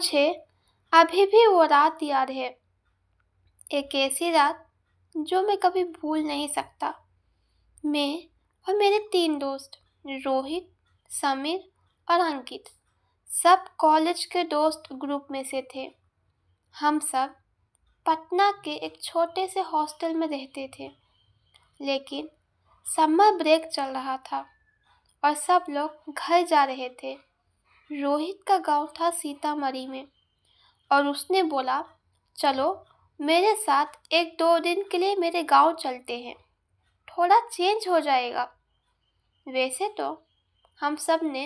मुझे अभी भी वो रात याद है। एक ऐसी रात जो मैं कभी भूल नहीं सकता। मैं और मेरे 3 दोस्त रोहित, समीर और अंकित सब कॉलेज के दोस्त ग्रुप में से थे। हम सब पटना के एक छोटे से हॉस्टल में रहते थे, लेकिन समर ब्रेक चल रहा था और सब लोग घर जा रहे थे। रोहित का गांव था सीतामढ़ी में और उसने बोला, चलो मेरे साथ 1-2 दिन के लिए मेरे गांव चलते हैं, थोड़ा चेंज हो जाएगा। वैसे तो हम सब ने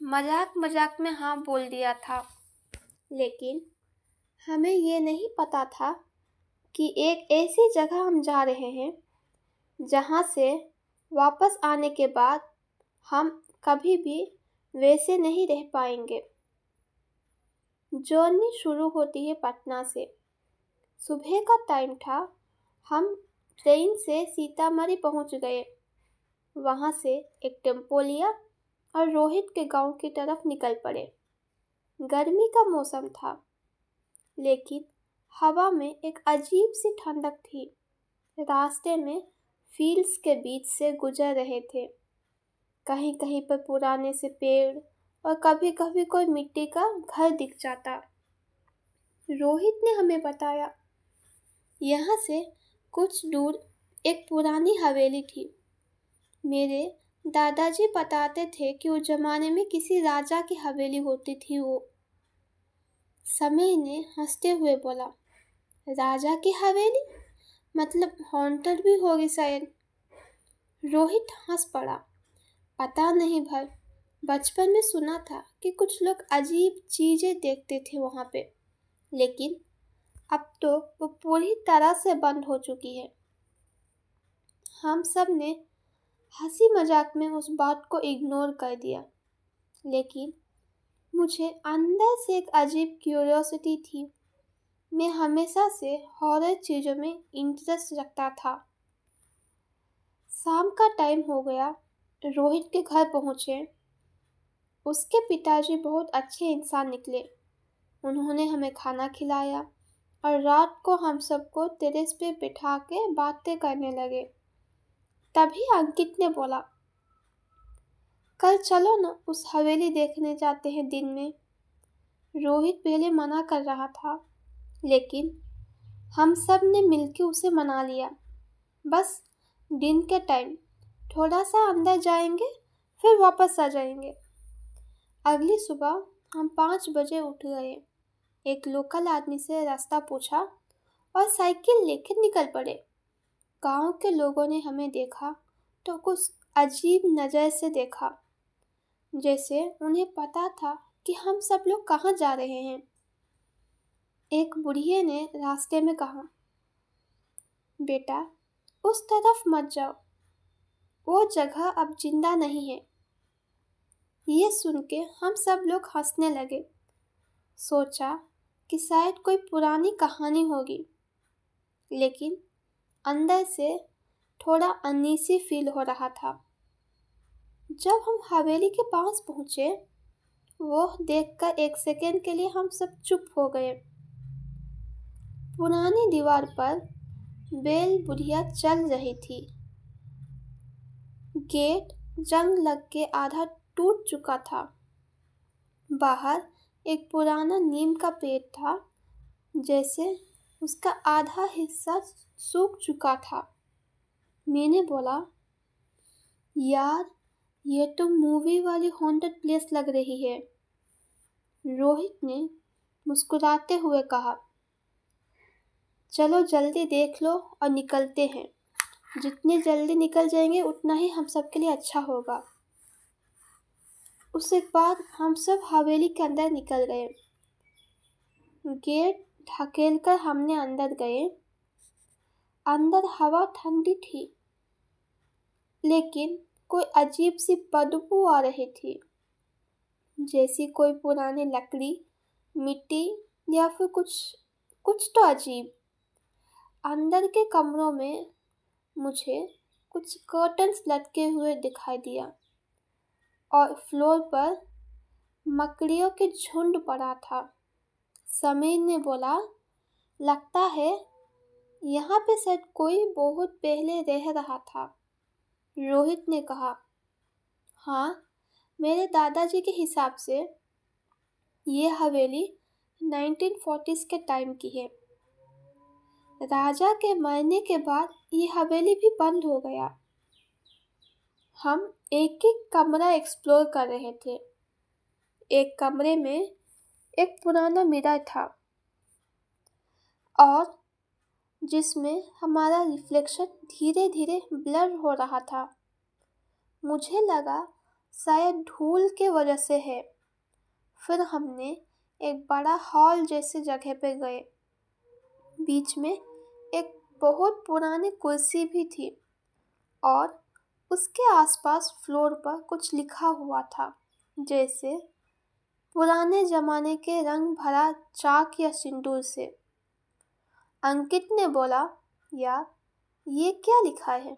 मजाक मजाक में हाँ बोल दिया था, लेकिन हमें ये नहीं पता था कि एक ऐसी जगह हम जा रहे हैं जहाँ से वापस आने के बाद हम कभी भी वैसे नहीं रह पाएंगे। जर्नी शुरू होती है पटना से। सुबह का टाइम था। हम ट्रेन से सीतामढ़ी पहुंच गए। वहां से एक टेम्पो लिया और रोहित के गांव की तरफ निकल पड़े। गर्मी का मौसम था, लेकिन हवा में एक अजीब सी ठंडक थी। रास्ते में फील्ड्स के बीच से गुजर रहे थे। कहीं कहीं पर पुराने से पेड़ और कभी कभी कोई मिट्टी का घर दिख जाता। रोहित ने हमें बताया, यहाँ से कुछ दूर एक पुरानी हवेली थी। मेरे दादाजी बताते थे कि उस जमाने में किसी राजा की हवेली होती थी वो। समीर ने हंसते हुए बोला, राजा की हवेली? मतलब हॉन्टेड भी होगी शायद। रोहित हंस पड़ा। पता नहीं भाई, बचपन में सुना था कि कुछ लोग अजीब चीजें देखते थे वहां पे, लेकिन अब तो वो पूरी तरह से बंद हो चुकी है। हम सब ने हंसी मजाक में उस बात को इग्नोर कर दिया, लेकिन मुझे अंदर से एक अजीब क्यूरियोसिटी थी। मैं हमेशा से हॉरर चीज़ों में इंटरेस्ट रखता था। शाम का टाइम हो गया। रोहित के घर पहुंचे। उसके पिताजी बहुत अच्छे इंसान निकले। उन्होंने हमें खाना खिलाया और रात को हम सबको टेरेस पे बिठा के बातें करने लगे। तभी अंकित ने बोला, कल चलो ना उस हवेली देखने जाते हैं दिन में। रोहित पहले मना कर रहा था, लेकिन हम सब ने मिलकर उसे मना लिया। बस दिन के टाइम थोड़ा सा अंदर जाएंगे, फिर वापस आ जाएंगे। अगली सुबह हम 5 बजे उठ गए। एक लोकल आदमी से रास्ता पूछा और साइकिल लेकर निकल पड़े। गांव के लोगों ने हमें देखा तो कुछ अजीब नज़र से देखा, जैसे उन्हें पता था कि हम सब लोग कहाँ जा रहे हैं। एक बुढ़िया ने रास्ते में कहा, बेटा उस तरफ मत जाओ, वो जगह अब जिंदा नहीं है। ये सुन के हम सब लोग हंसने लगे। सोचा कि शायद कोई पुरानी कहानी होगी, लेकिन अंदर से थोड़ा अनईजी फील हो रहा था। जब हम हवेली के पास पहुंचे, वो देखकर एक सेकेंड के लिए हम सब चुप हो गए। पुरानी दीवार पर बेल बुढ़िया चल रही थी। गेट जंग लग के आधा टूट चुका था। बाहर एक पुराना नीम का पेड़ था, जैसे उसका आधा हिस्सा सूख चुका था। मैंने बोला, यार ये तो मूवी वाली हॉन्टेड प्लेस लग रही है। रोहित ने मुस्कुराते हुए कहा, चलो जल्दी देख लो और निकलते हैं। जितने जल्दी निकल जाएंगे उतना ही हम सब के लिए अच्छा होगा। उसके बाद हम सब हवेली के अंदर निकल गए। गेट ढकेलकर हमने अंदर गए। अंदर हवा ठंडी थी, लेकिन कोई अजीब सी बदबू आ रही थी, जैसी कोई पुरानी लकड़ी, मिट्टी या फिर कुछ तो अजीब। अंदर के कमरों में मुझे कुछ कर्टन्स लटके हुए दिखाई दिया और फ्लोर पर मकड़ियों के झुंड पड़ा था। समीर ने बोला, लगता है यहाँ पे शायद कोई बहुत पहले रह रहा था। रोहित ने कहा, हाँ, मेरे दादाजी के हिसाब से ये हवेली 1940s के टाइम की है। राजा के मरने के बाद ये हवेली भी बंद हो गया। हम एक एक कमरा एक्सप्लोर कर रहे थे। एक कमरे में एक पुराना मिरर था और जिसमें हमारा रिफ्लेक्शन धीरे धीरे ब्लर हो रहा था। मुझे लगा शायद धूल के वजह से है। फिर हमने एक बड़ा हॉल जैसे जगह पे गए। बीच में एक बहुत पुरानी कुर्सी भी थी और उसके आसपास फ्लोर पर कुछ लिखा हुआ था, जैसे पुराने जमाने के रंग भरा चाक या सिंदूर से। अंकित ने बोला, यार, ये क्या लिखा है?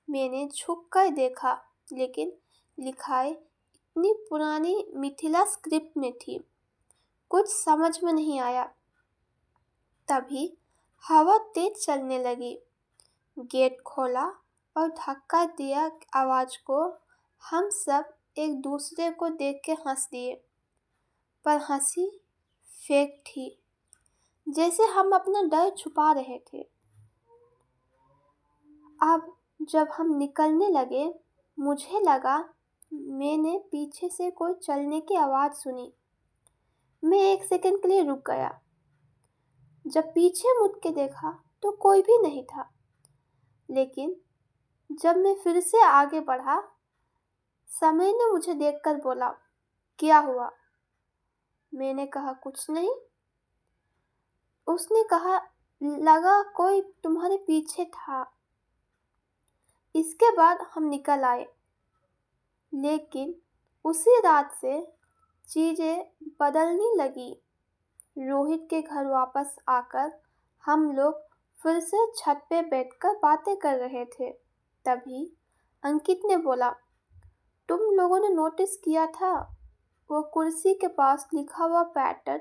मैंने झुक कर देखा, लेकिन लिखाई इतनी पुरानी मिथिला स्क्रिप्ट में थी, कुछ समझ में नहीं आया। तभी हवा तेज चलने लगी। गेट खोला और धक्का दिया आवाज को। हम सब एक दूसरे को देख के हंस दिए, पर हंसी फेक थी, जैसे हम अपना डर छुपा रहे थे। अब जब हम निकलने लगे, मुझे लगा मैंने पीछे से कोई चलने की आवाज़ सुनी। मैं एक सेकंड के लिए रुक गया। जब पीछे मुड़ के देखा तो कोई भी नहीं था, लेकिन जब मैं फिर से आगे बढ़ा, समय ने मुझे देखकर बोला, क्या हुआ? मैंने कहा, कुछ नहीं। उसने कहा, लगा कोई तुम्हारे पीछे था। इसके बाद हम निकल आए, लेकिन उसी रात से चीज़ें बदलने लगी। रोहित के घर वापस आकर हम लोग फिर से छत पे बैठकर बातें कर रहे थे। तभी अंकित ने बोला, तुम लोगों ने नोटिस किया था वो कुर्सी के पास लिखा हुआ पैटर्न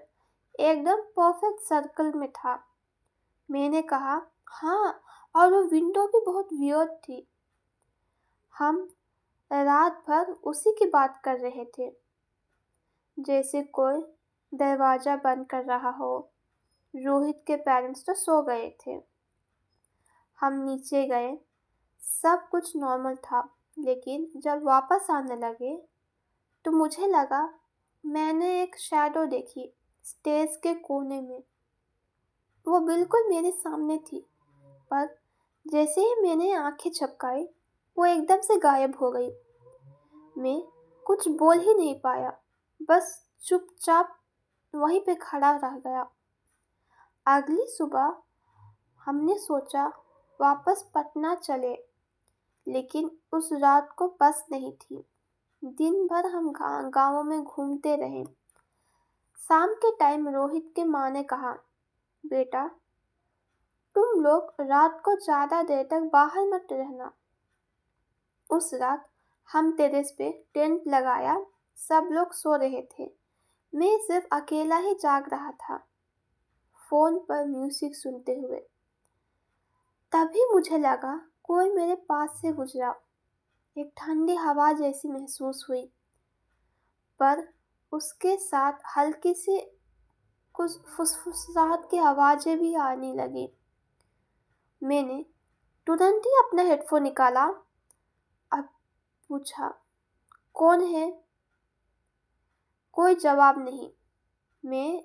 एकदम परफेक्ट सर्कल में था? मैंने कहा, हाँ, और वो विंडो भी बहुत वियर्ड थी। हम रात भर उसी की बात कर रहे थे, जैसे कोई दरवाज़ा बंद कर रहा हो। रोहित के पेरेंट्स तो सो गए थे। हम नीचे गए, सब कुछ नॉर्मल था, लेकिन जब वापस आने लगे तो मुझे लगा मैंने एक शैडो देखी स्टेज के कोने में। वो बिल्कुल मेरे सामने थी, पर जैसे ही मैंने आंखें झपकाई, वो एकदम से गायब हो गई। मैं कुछ बोल ही नहीं पाया, बस चुपचाप वहीं पे खड़ा रह गया। अगली सुबह हमने सोचा वापस पटना चले, लेकिन उस रात को बस नहीं थी। दिन भर हम गाँवों में घूमते रहे। शाम के टाइम रोहित के माँ ने कहा, बेटा, तुम लोग रात को ज़्यादा देर तक बाहर मत रहना। उस रात हम टेरेस पे टेंट लगाया। सब लोग सो रहे थे, मैं सिर्फ अकेला ही जाग रहा था, फोन पर म्यूजिक सुनते हुए। तभी मुझे लगा कोई मेरे पास से गुजरा। एक ठंडी हवा जैसी महसूस हुई, पर उसके साथ हल्की सी कुछ फुसफुसाहट की आवाज़ें भी आने लगी। मैंने तुरंत ही अपना हेडफोन निकाला। अब पूछा, कौन है? कोई जवाब नहीं। मैं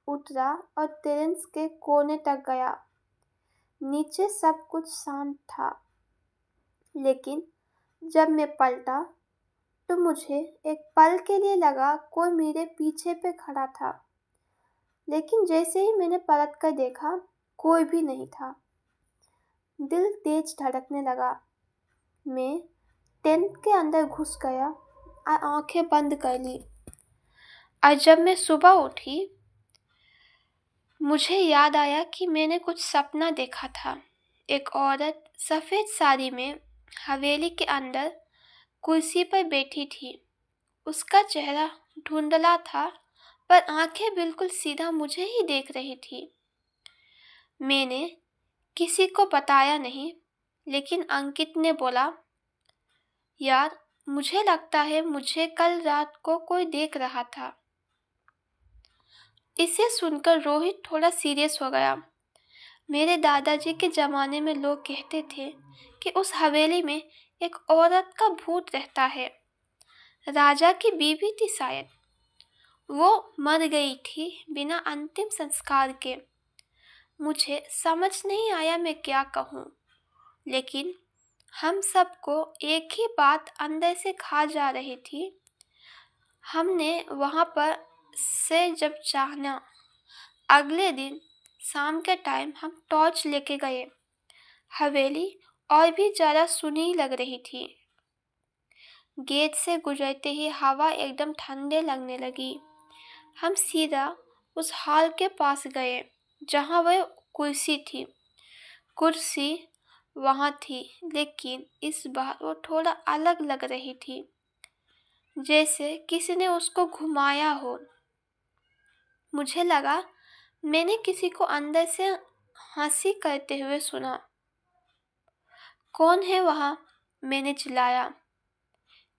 उतरा और टेरेस के कोने तक गया। नीचे सब कुछ शांत था, लेकिन जब मैं पलटा तो मुझे एक पल के लिए लगा कोई मेरे पीछे पे खड़ा था, लेकिन जैसे ही मैंने पलट कर देखा, कोई भी नहीं था। दिल तेज धड़कने लगा। मैं टेंट के अंदर घुस गया और आंखें बंद कर ली। और जब मैं सुबह उठी, मुझे याद आया कि मैंने कुछ सपना देखा था। एक औरत सफ़ेद साड़ी में हवेली के अंदर कुर्सी पर बैठी थी। उसका चेहरा धुंधला था, पर आंखें बिल्कुल सीधा मुझे ही देख रही थी। मैंने किसी को बताया नहीं, लेकिन अंकित ने बोला, यार मुझे लगता है मुझे कल रात को कोई देख रहा था। इसे सुनकर रोहित थोड़ा सीरियस हो गया। मेरे दादाजी के ज़माने में लोग कहते थे कि उस हवेली में एक औरत का भूत रहता है। राजा की बीवी थी शायद। वो मर गई थी बिना अंतिम संस्कार के। मुझे समझ नहीं आया मैं क्या कहूँ, लेकिन हम सबको एक ही बात अंदर से खा जा रही थी। हमने वहाँ पर से जब जाना, अगले दिन शाम के टाइम हम टॉर्च लेके गए। हवेली और भी ज़्यादा सुनी लग रही थी। गेट से गुजरते ही हवा एकदम ठंडे लगने लगी। हम सीधा उस हॉल के पास गए जहाँ वह कुर्सी थी। कुर्सी वहाँ थी, लेकिन इस बार वो थोड़ा अलग लग रही थी, जैसे किसी ने उसको घुमाया हो। मुझे लगा मैंने किसी को अंदर से हंसी करते हुए सुना। कौन है वहाँ? मैंने चिल्लाया।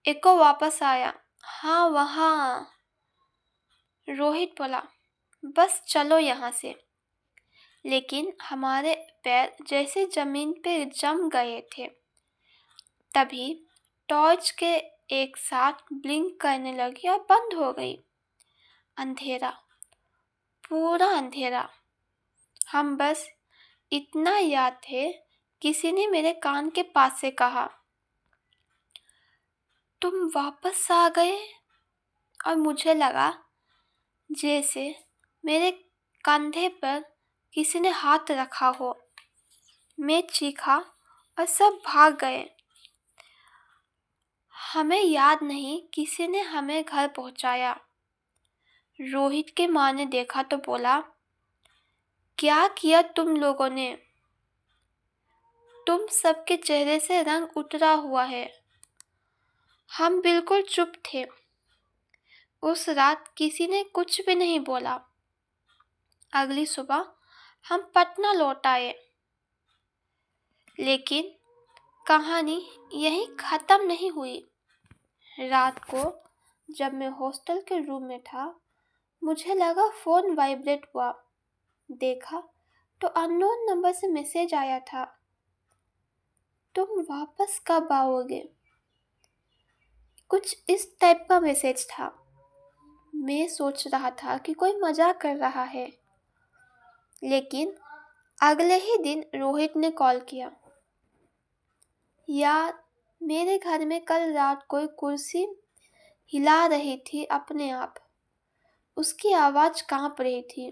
एको वापस आया। हाँ वहाँ। रोहित बोला, बस चलो यहाँ से। लेकिन हमारे पैर जैसे जमीन पे जम गए थे। तभी टॉर्च के एक साथ ब्लिंक करने लगी और बंद हो गई। अंधेरा, पूरा अंधेरा। हम बस इतना याद थे, किसी ने मेरे कान के पास से कहा, तुम वापस आ गए। और मुझे लगा जैसे मेरे कंधे पर किसी ने हाथ रखा हो। मैं चीखा और सब भाग गए। हमें याद नहीं किसी ने हमें घर पहुंचाया। रोहित की माँ ने देखा तो बोला, क्या किया तुम लोगों ने? तुम सबके चेहरे से रंग उतरा हुआ है। हम बिल्कुल चुप थे। उस रात किसी ने कुछ भी नहीं बोला। अगली सुबह हम पटना लौट आए, लेकिन कहानी यहीं ख़त्म नहीं हुई। रात को जब मैं हॉस्टल के रूम में था, मुझे लगा फ़ोन वाइब्रेट हुआ। देखा तो अननोन नंबर से मैसेज आया था, तुम वापस कब आओगे? कुछ इस टाइप का मैसेज था। मैं सोच रहा था कि कोई मजाक कर रहा है, लेकिन अगले ही दिन रोहित ने कॉल किया। यार, मेरे घर में कल रात कोई कुर्सी हिला रही थी अपने आप। उसकी आवाज़ कांप रही थी।